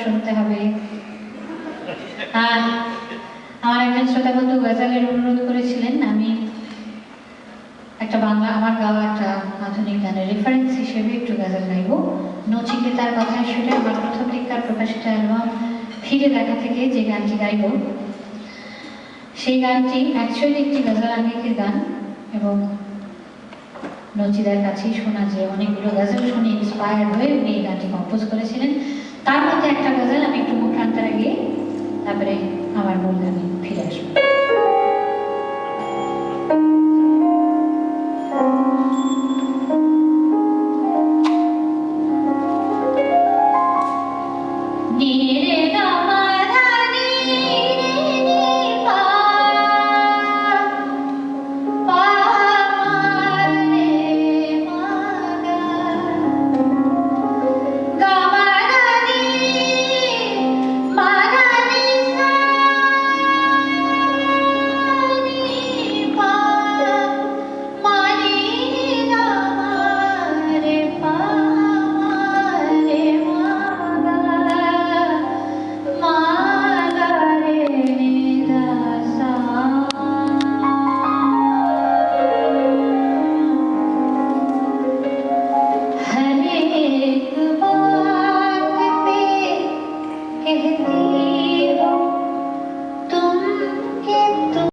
শুনতে হবে। আমার একজন শ্রোতা বন্ধু গজলের অনুরোধ করেছিলেন, আমি একটা বাংলা আমার গাওয়া একটা আধুনিক গানের রেফারেন্স হিসেবে একটু গজল গাইব। নচিকেতার কথায় শুনে আমার প্রথম দিককার প্রকাশিত অ্যালবাম ফিরে দেখা থেকে যে গানটি গাইব, সেই গানটি অ্যাকচুয়ালি একটি গজল আঙ্গিকের গান এবং নচিদার কাছেই শোনা যে অনেকগুলো গজল শুনে ইন্সপায়ার হয়ে উনি এই গানটি কম্পোজ করেছিলেন। তার মধ্যে একটা গজল আমি একটু মুখ টানতে গিয়ে তারপরে আমার মূল গানে ফিরে আসবো।